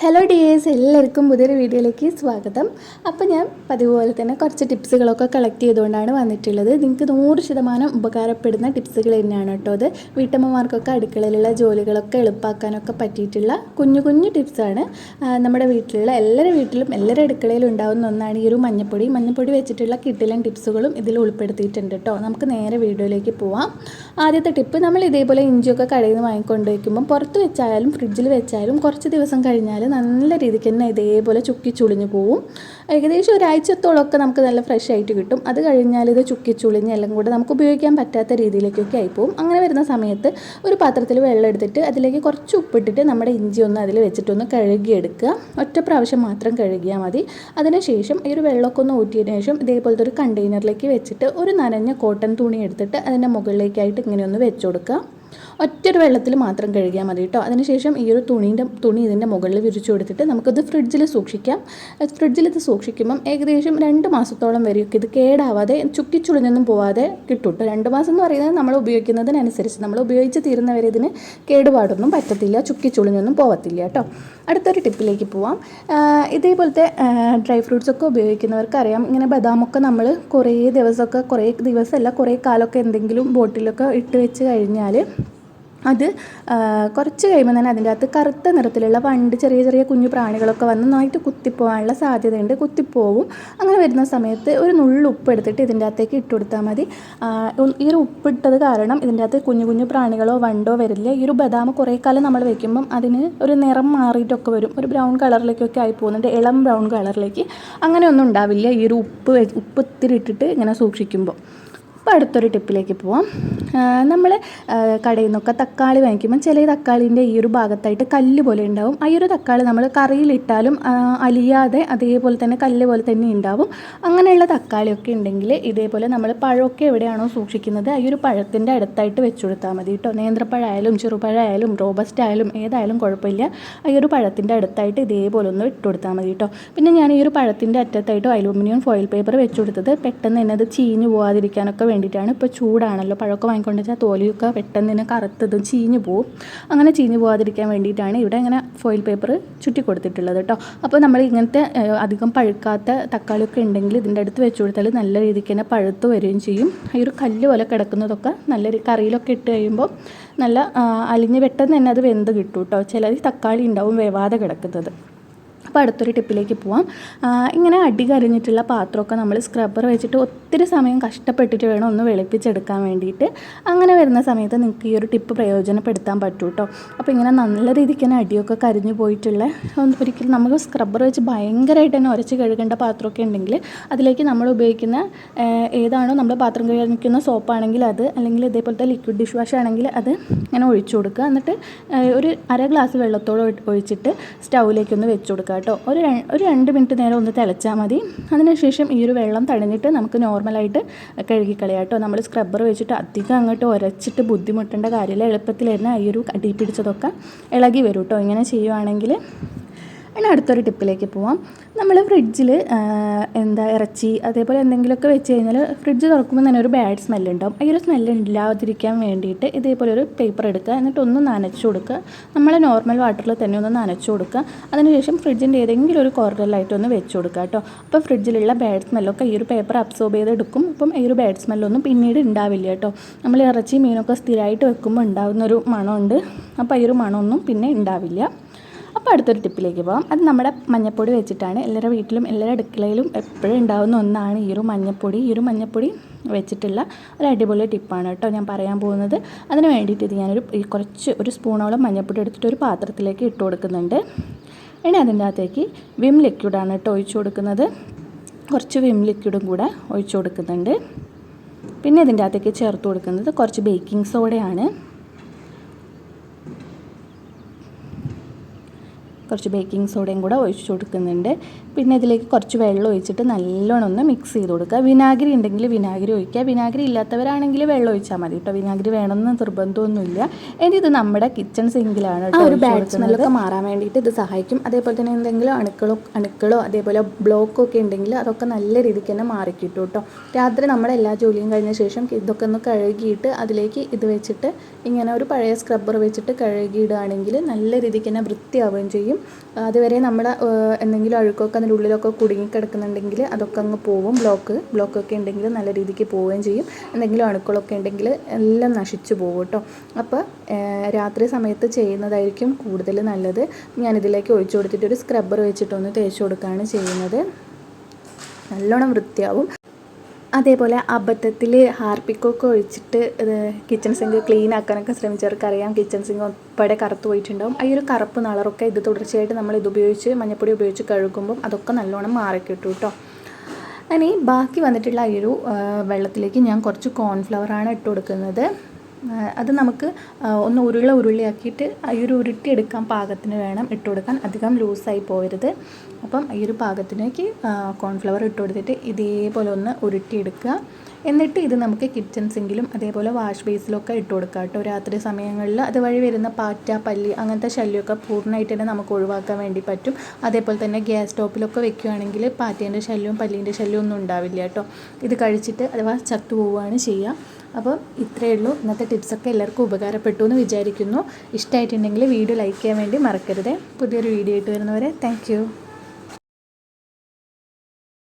Hello dears, എല്ലാവർക്കും പുതിയൊരു വീഡിയോയിലേക്ക് സ്വാഗതം. അപ്പോൾ ഞാൻ പതിവുപോലെ തന്നെ കുറച്ച് ടിപ്സുകളൊക്കെ കളക്ട് ചെയ്തുകൊണ്ടാണ് വന്നിട്ടുള്ളത്. നിങ്ങൾക്ക് 100% ഉപകാരപ്പെടുന്ന ടിപ്സുകൾ തന്നെയാണ് കേട്ടോ അത്. വീട്ടമ്മമാർക്കൊക്കെ അടുക്കളയിലുള്ള ജോലികളൊക്കെ എളുപ്പമാക്കാനൊക്കെ പറ്റിയിട്ടുള്ള കുഞ്ഞു കുഞ്ഞു ടിപ്സാണ്. നമ്മുടെ വീട്ടിലുള്ള എല്ലാവരുടെ വീട്ടിലും എല്ലാവരുടെ അടുക്കളയിലും ഉണ്ടാകുന്ന ഒന്നാണ് ഈ ഒരു മഞ്ഞൾപ്പൊടി വെച്ചിട്ടുള്ള കിടിലൻ ടിപ്സുകളും ഇതിൽ ഉൾപ്പെടുത്തിയിട്ടുണ്ട് കേട്ടോ. നമുക്ക് നേരെ വീഡിയോയിലേക്ക് പോവാം. ആദ്യത്തെ ടിപ്പ്, നമ്മൾ ഇതേപോലെ ഇഞ്ചിയൊക്കെ കടയിൽ നിന്ന് വാങ്ങിക്കൊണ്ട് വയ്ക്കുമ്പം പുറത്ത് വെച്ചായാലും ഫ്രിഡ്ജിൽ വെച്ചായാലും കുറച്ച് ദിവസം കഴിഞ്ഞാൽ നല്ല രീതിക്ക് തന്നെ ഇതേപോലെ ചുക്കിച്ചുളിഞ്ഞ് പോവും. ഏകദേശം ഒരാഴ്ചത്തോളമൊക്കെ നമുക്ക് നല്ല ഫ്രഷ് ആയിട്ട് കിട്ടും. അത് കഴിഞ്ഞാൽ ഇത് ചുക്കിച്ചുളിഞ്ഞ് എല്ലാം കൂടെ നമുക്ക് ഉപയോഗിക്കാൻ പറ്റാത്ത രീതിയിലേക്കൊക്കെ ആയിപ്പോവും. അങ്ങനെ വരുന്ന സമയത്ത് ഒരു പാത്രത്തിൽ വെള്ളം എടുത്തിട്ട് അതിലേക്ക് കുറച്ച് ഉപ്പിട്ടിട്ട് നമ്മുടെ ഇഞ്ചി ഒന്ന് അതിൽ വെച്ചിട്ടൊന്ന് കഴുകിയെടുക്കുക. ഒറ്റ പ്രാവശ്യം മാത്രം കഴുകിയാൽ മതി. അതിനുശേഷം ഈ ഒരു വെള്ളമൊക്കെ ഒന്ന് ഊറ്റിയതിന് ശേഷം ഇതേപോലത്തെ ഒരു കണ്ടെയ്നറിലേക്ക് വെച്ചിട്ട് ഒരു നനഞ്ഞ കോട്ടൺ തുണി എടുത്തിട്ട് അതിൻ്റെ മുകളിലേക്കായിട്ട് ഇങ്ങനെ ഒന്ന് വെച്ച് കൊടുക്കുക. ഒറ്റൊരു വെള്ളത്തിൽ മാത്രം കഴുകിയാൽ മതി കേട്ടോ. അതിനുശേഷം ഈ ഒരു തുണി ഇതിൻ്റെ മുകളിൽ വിരിച്ചു കൊടുത്തിട്ട് നമുക്കിത് ഫ്രിഡ്ജിൽ സൂക്ഷിക്കാം. ഫ്രിഡ്ജിൽ ഇത് സൂക്ഷിക്കുമ്പം ഏകദേശം 2 മാസത്തോളം വരെയൊക്കെ ഇത് കേടാവാതെ ചുക്കിച്ചുളിഞ്ഞൊന്നും പോവാതെ കിട്ടും കേട്ടോ. 2 മാസം എന്ന് പറയുന്നത് നമ്മൾ ഉപയോഗിക്കുന്നതിനനുസരിച്ച്, നമ്മൾ ഉപയോഗിച്ച് തീരുന്നവരെ ഇതിന് കേടുപാടൊന്നും പറ്റത്തില്ല, ചുക്കിച്ചുളിഞ്ഞൊന്നും പോവത്തില്ല കേട്ടോ. അടുത്തൊരു ടിപ്പിലേക്ക് പോവാം. ഇതേപോലത്തെ ഡ്രൈ ഫ്രൂട്ട്സൊക്കെ ഉപയോഗിക്കുന്നവർക്ക് അറിയാം, ഇങ്ങനെ ബദാമൊക്കെ നമ്മൾ കുറേ ദിവസമല്ല കുറേ കാലമൊക്കെ എന്തെങ്കിലും ബോട്ടിലൊക്കെ ഇട്ട് വെച്ച് കഴിഞ്ഞാൽ അത് കുറച്ച് കഴിയുമ്പോൾ തന്നെ അതിൻ്റെ അകത്ത് കറുത്ത നിറത്തിലുള്ള ചെറിയ ചെറിയ കുഞ്ഞു പ്രാണികളൊക്കെ വന്ന് നന്നായിട്ട് കുത്തിപ്പോകാനുള്ള സാധ്യതയുണ്ട്, കുത്തിപ്പോവും. അങ്ങനെ വരുന്ന സമയത്ത് ഒരു നുള്ളു ഉപ്പ് എടുത്തിട്ട് ഇതിൻ്റെ അകത്തേക്ക് ഇട്ട് കൊടുത്താൽ മതി. ഈ ഒരു ഉപ്പിട്ടത് കാരണം ഇതിൻ്റെ അകത്ത് കുഞ്ഞു കുഞ്ഞു പ്രാണികളോ വണ്ടോ വരില്ല. ഈ ഒരു ബദാം കുറേ കാലം നമ്മൾ വെക്കുമ്പം അതിന് ഒരു നിറം മാറിയിട്ടൊക്കെ വരും, ഒരു ബ്രൗൺ കളറിലേക്കൊക്കെ ആയി പോകുന്നുണ്ട്, ഇളം ബ്രൗൺ കളറിലേക്ക്. അങ്ങനെയൊന്നും ഉണ്ടാവില്ല ഈ ഒരു ഉപ്പ് ഇത്തിരി ഇട്ടിട്ട് ഇങ്ങനെ സൂക്ഷിക്കുമ്പോൾ. അപ്പോൾ അടുത്തൊരു ടിപ്പിലേക്ക് പോവാം. നമ്മൾ കടയിൽ നിന്നൊക്കെ തക്കാളി വാങ്ങിക്കുമ്പോൾ ചില തക്കാളീൻ്റെ ഈ ഒരു ഭാഗത്തായിട്ട് കല്ല് പോലെ ഉണ്ടാവും. ആ ഒരു തക്കാളി നമ്മൾ കറിയിലിട്ടാലും അലിയാതെ അതേപോലെ തന്നെ കല്ല് പോലെ തന്നെ ഉണ്ടാവും. അങ്ങനെയുള്ള തക്കാളിയൊക്കെ ഉണ്ടെങ്കിൽ ഇതേപോലെ നമ്മൾ പഴമൊക്കെ എവിടെയാണോ സൂക്ഷിക്കുന്നത് ആ ഒരു പഴത്തിൻ്റെ അടുത്തായിട്ട് വെച്ച് കൊടുത്താൽ മതി കേട്ടോ. നേന്ത്രപ്പഴമായാലും ചെറുപഴമായാലും റോബസ്റ്റ് ആയാലും ഏതായാലും കുഴപ്പമില്ല. ആ ഒരു പഴത്തിൻ്റെ അടുത്തായിട്ട് ഇതേപോലെ ഒന്ന് ഇട്ട് കൊടുത്താൽ മതി കേട്ടോ. പിന്നെ ഞാൻ ഈ ഒരു പഴത്തിൻ്റെ അറ്റത്തായിട്ട് അലുമിനിയം ഫോയിൽ പേപ്പർ വെച്ച് കൊടുത്തത് പെട്ടെന്ന് തന്നെ അത് ചീഞ്ഞ് പോകാതിരിക്കാനൊക്കെ വേണ്ടിയിട്ടാണ്. ഇപ്പോൾ ചൂടാണല്ലോ, പഴമൊക്കെ വാങ്ങിക്കൊണ്ട് വെച്ചാൽ തോലിയൊക്കെ പെട്ടെന്ന് തന്നെ കറുത്തതും ചീഞ്ഞ് പോവും. അങ്ങനെ ചീഞ്ഞ് പോകാതിരിക്കാൻ വേണ്ടിയിട്ടാണ് ഇവിടെ ഇങ്ങനെ ഫോയിൽ പേപ്പർ ചുറ്റി കൊടുത്തിട്ടുള്ളത് കേട്ടോ. അപ്പോൾ നമ്മൾ ഇങ്ങനത്തെ അധികം പഴുക്കാത്ത തക്കാളിയൊക്കെ ഉണ്ടെങ്കിൽ ഇതിൻ്റെ അടുത്ത് വെച്ച് കൊടുത്താൽ നല്ല രീതിക്ക് തന്നെ പഴുത്ത് വരികയും ചെയ്യും. ഈ ഒരു കല്ല് പോലെ കിടക്കുന്നതൊക്കെ നല്ല കറിയിലൊക്കെ ഇട്ട് കഴിയുമ്പോൾ നല്ല അലിഞ്ഞ് പെട്ടെന്ന് തന്നെ അത് വെന്ത് കിട്ടും കേട്ടോ. ചില തക്കാളി ഉണ്ടാവും വേവാതെ കിടക്കുന്നത്. അപ്പോൾ അടുത്തൊരു ടിപ്പിലേക്ക് പോവാം. ഇങ്ങനെ അടി കരിഞ്ഞിട്ടുള്ള പാത്രമൊക്കെ നമ്മൾ സ്ക്രബ്ബർ വെച്ചിട്ട് ഒത്തിരി സമയം കഷ്ടപ്പെട്ടിട്ട് വേണം ഒന്ന് വെളുപ്പിച്ചെടുക്കാൻ വേണ്ടിയിട്ട്. അങ്ങനെ വരുന്ന സമയത്ത് നിങ്ങൾക്ക് ഈ ഒരു ടിപ്പ് പ്രയോജനപ്പെടുത്താൻ പറ്റും കേട്ടോ. അപ്പോൾ ഇങ്ങനെ നല്ല രീതിക്ക് തന്നെ അടിയൊക്കെ കരിഞ്ഞു പോയിട്ടുള്ള ഒരിക്കലും നമുക്ക് സ്ക്രബ്ബർ വെച്ച് ഭയങ്കരമായിട്ട് തന്നെ ഉരച്ച് കഴുകേണ്ട പാത്രമൊക്കെ ഉണ്ടെങ്കിൽ അതിലേക്ക് നമ്മൾ ഉപയോഗിക്കുന്ന ഏതാണോ നമ്മൾ പാത്രം കഴുകുന്ന സോപ്പാണെങ്കിൽ അത്, അല്ലെങ്കിൽ ഇതേപോലത്തെ ലിക്വിഡ് ഡിഷ് വാഷ് ആണെങ്കിൽ അത് ഇങ്ങനെ ഒഴിച്ചു കൊടുക്കുക. എന്നിട്ട് ഒരു 1/2 ഗ്ലാസ് വെള്ളത്തോളം ഒഴിച്ചിട്ട് സ്റ്റൗവിലേക്കൊന്ന് വെച്ച് കൊടുക്കുക കേട്ടോ. ഒരു 2 മിനിറ്റ് നേരം ഒന്ന് തിളച്ചാൽ മതി. അതിനുശേഷം ഈ ഒരു വെള്ളം തണിഞ്ഞിട്ട് നമുക്ക് നോർമലായിട്ട് കഴുകിക്കളയാം കേട്ടോ. നമ്മൾ സ്ക്രബ്ബർ വെച്ചിട്ട് അധികം അങ്ങോട്ട് ഉരച്ചിട്ട് ബുദ്ധിമുട്ടേണ്ട കാര്യമില്ല. എളുപ്പത്തിൽ തന്നെ ഈ ഒരു അടി പിടിച്ചതൊക്കെ ഇളകി വരും കേട്ടോ ഇങ്ങനെ ചെയ്യുവാണെങ്കിൽ. ഇനി അടുത്തൊരു ടിപ്പിലേക്ക് പോവാം. നമ്മൾ ഫ്രിഡ്ജിൽ ഇറച്ചി അതേപോലെ എന്തെങ്കിലുമൊക്കെ വെച്ച് കഴിഞ്ഞാൽ ഫ്രിഡ്ജ് തുറക്കുമ്പോൾ തന്നെ ഒരു ബാഡ് സ്മെല്ലുണ്ടാവും. ഈ ഒരു സ്മെല്ല് ഇല്ലാതിരിക്കാൻ വേണ്ടിയിട്ട് ഇതേപോലെ ഒരു പേപ്പർ എടുക്കുക, എന്നിട്ട് ഒന്ന് നനച്ചു കൊടുക്കുക. നമ്മൾ നോർമൽ വാട്ടറിൽ തന്നെ ഒന്ന് നനച്ചു കൊടുക്കുക. അതിനുശേഷം ഫ്രിഡ്ജിൻ്റെ ഏതെങ്കിലും ഒരു കോർണറിലായിട്ട് ഒന്ന് വെച്ച് കൊടുക്കുക കേട്ടോ. അപ്പോൾ ഫ്രിഡ്ജിലുള്ള ബാഡ് സ്മെല്ലൊക്കെ ഈ ഒരു പേപ്പർ അബ്സോർബ് ചെയ്തെടുക്കും. അപ്പം ഈ ഒരു ബാഡ് സ്മെല്ലൊന്നും പിന്നീട് ഉണ്ടാവില്ല കേട്ടോ. നമ്മൾ ഇറച്ചി മീനൊക്കെ സ്ഥിരമായിട്ട് വെക്കുമ്പോൾ ഉണ്ടാകുന്നൊരു മണമുണ്ട്. അപ്പോൾ ഈ ഒരു മണമൊന്നും പിന്നെ ഉണ്ടാവില്ല. അപ്പോൾ അടുത്തൊരു ടിപ്പിലേക്ക് പോകാം. അത് നമ്മുടെ മഞ്ഞൾപ്പൊടി വെച്ചിട്ടാണ്. എല്ലാവരുടെ വീട്ടിലും എല്ലാവരുടെ അടുക്കളയിലും എപ്പോഴും ഉണ്ടാകുന്ന ഒന്നാണ് ഈ ഒരു മഞ്ഞൾപ്പൊടി വെച്ചിട്ടുള്ള ഒരു അടിപൊളി ടിപ്പാണ് കേട്ടോ ഞാൻ പറയാൻ പോകുന്നത്. അതിന് വേണ്ടിയിട്ട് ഇത് ഞാനൊരു ഒരു സ്പൂണോളം മഞ്ഞൾപ്പൊടി എടുത്തിട്ട് ഒരു പാത്രത്തിലേക്ക് ഇട്ട് കൊടുക്കുന്നുണ്ട്. ഇനി അതിൻ്റെ അകത്തേക്ക് വിം ലിക്വിഡാണ് കേട്ടോ ഒഴിച്ചു കൊടുക്കുന്നത്. കുറച്ച് വിം ലിക്വിഡും കൂടെ ഒഴിച്ചു കൊടുക്കുന്നുണ്ട്. പിന്നെ ഇതിൻ്റെ അകത്തേക്ക് ചേർത്ത് കൊടുക്കുന്നത് കുറച്ച് ബേക്കിംഗ് സോഡയാണ്. കുറച്ച് ബേക്കിംഗ് സോഡയും കൂടെ ഒഴിച്ചു കൊടുക്കുന്നുണ്ട്. പിന്നെ ഇതിലേക്ക് കുറച്ച് വെള്ളം ഒഴിച്ചിട്ട് നല്ലോണം ഒന്ന് മിക്സ് ചെയ്ത് കൊടുക്കുക. വിനാഗിരി ഉണ്ടെങ്കിൽ വിനാഗിരി ഒഴിക്കുക, വിനാഗിരി ഇല്ലാത്തവരാണെങ്കിൽ വെള്ളം ഒഴിച്ചാൽ മതി കേട്ടോ. വിനാഗിരി വേണമെന്ന് നിർബന്ധമൊന്നുമില്ല. ഇനി ഇത് നമ്മുടെ കിച്ചൺ സിങ്കിലാണ് കേട്ടോ. ഒരു ബാഡ് സ്മെല്ലൊക്കെ മാറാൻ വേണ്ടിയിട്ട് ഇത് സഹായിക്കും. അതേപോലെ തന്നെ എന്തെങ്കിലും അണുക്കളോ അതേപോലെ ബ്ലോക്കൊക്കെ ഉണ്ടെങ്കിൽ അതൊക്കെ നല്ല രീതിക്ക് തന്നെ മാറിക്കിട്ടും കേട്ടോ. രാത്രി നമ്മുടെ എല്ലാ ജോലിയും കഴിഞ്ഞ ശേഷം ഇതൊക്കെ ഒന്ന് കഴുകിയിട്ട് അതിലേക്ക് ഇത് വെച്ചിട്ട് ഇങ്ങനെ ഒരു പഴയ സ്ക്രബ്ബർ വെച്ചിട്ട് കഴുകിയിടുകയാണെങ്കിൽ നല്ല രീതിക്ക് തന്നെ വൃത്തിയാവുകയും ചെയ്യും. അതുവരെ നമ്മൾ എന്തെങ്കിലും അഴുക്കൊക്കെ അതിൻ്റെ ഉള്ളിലൊക്കെ കുടുങ്ങിക്കിടക്കുന്നുണ്ടെങ്കിൽ അതൊക്കെ അങ്ങ് പോവും. ബ്ലോക്കൊക്കെ ഉണ്ടെങ്കിൽ നല്ല രീതിക്ക് പോവുകയും ചെയ്യും. എന്തെങ്കിലും അണുക്കളൊക്കെ ഉണ്ടെങ്കിൽ എല്ലാം നശിച്ചു പോകും കേട്ടോ. അപ്പോൾ രാത്രി സമയത്ത് ചെയ്യുന്നതായിരിക്കും കൂടുതൽ നല്ലത്. ഞാനിതിലേക്ക് ഒഴിച്ചു കൊടുത്തിട്ട് ഒരു സ്ക്രബ്ബർ വെച്ചിട്ടൊന്ന് തേച്ച് കൊടുക്കുകയാണ് ചെയ്യുന്നത്. നല്ലോണം വൃത്തിയാവും. അതേപോലെ അബദ്ധത്തിൽ ഹാർപ്പിക്കൊക്കെ ഒഴിച്ചിട്ട് കിച്ചൺ സിങ്ക് ക്ലീൻ ആക്കാനൊക്കെ ശ്രമിച്ചവർക്കറിയാം, കിച്ചൺ സിങ്ക് ഉൾപ്പെടെ കറുത്ത് പോയിട്ടുണ്ടാവും. ഈ ഒരു കറുപ്പ് കളറൊക്കെ ഇത് തുടർച്ചയായിട്ട് നമ്മൾ ഉപയോഗിച്ച് മഞ്ഞൾപ്പൊടി ഉപയോഗിച്ച് കഴുകുമ്പം അതൊക്കെ നല്ലോണം മാറിക്കിട്ടും കേട്ടോ. ഇനി ബാക്കി വന്നിട്ടുള്ള ഈ ഒരു വെള്ളത്തിലേക്ക് ഞാൻ കുറച്ച് കോൺഫ്ലവറാണ് ഇട്ട് കൊടുക്കുന്നത്. അത് നമുക്ക് ഒന്ന് ഉരുളിയാക്കിയിട്ട് ഈ ഒരു ഉരുട്ടിയെടുക്കാൻ പാകത്തിന് വേണം ഇട്ട് കൊടുക്കാൻ. അധികം ലൂസായി പോകരുത്. അപ്പം ഈ ഒരു പാകത്തിലേക്ക് കോൺഫ്ലവർ ഇട്ട് കൊടുത്തിട്ട് ഇതേപോലെ ഒന്ന് ഉരുട്ടിയെടുക്കുക. എന്നിട്ട് ഇത് നമുക്ക് കിച്ചൺ സിങ്കിലും അതേപോലെ വാഷ് ബേസിലൊക്കെ ഇട്ട് കൊടുക്കുക കേട്ടോ. രാത്രി സമയങ്ങളിൽ അതുവഴി വരുന്ന പാറ്റ, പല്ലി അങ്ങനത്തെ ശല്യമൊക്കെ പൂർണ്ണമായിട്ട് തന്നെ നമുക്ക് ഒഴിവാക്കാൻ വേണ്ടി പറ്റും. അതേപോലെ തന്നെ ഗ്യാസ് സ്റ്റോപ്പിലൊക്കെ വെക്കുകയാണെങ്കിൽ പാറ്റേൻ്റെ ശല്യവും പല്ലീൻ്റെ ശല്യവും ഒന്നും ഉണ്ടാവില്ല കേട്ടോ. ഇത് കഴിച്ചിട്ട് അഥവാ ചത്തു പോവുകയാണ് ചെയ്യുക. അപ്പം ഇത്രയേ ഉള്ളൂ. ഇന്നത്തെ ടിപ്സൊക്കെ എല്ലാവർക്കും ഉപകാരപ്പെട്ടു എന്ന് വിചാരിക്കുന്നു. ഇഷ്ടമായിട്ടുണ്ടെങ്കിൽ വീഡിയോ ലൈക്ക് ചെയ്യാൻ വേണ്ടി മറക്കരുത്. പുതിയൊരു വീഡിയോ ആയിട്ട് വരുന്നവരെ താങ്ക് യു.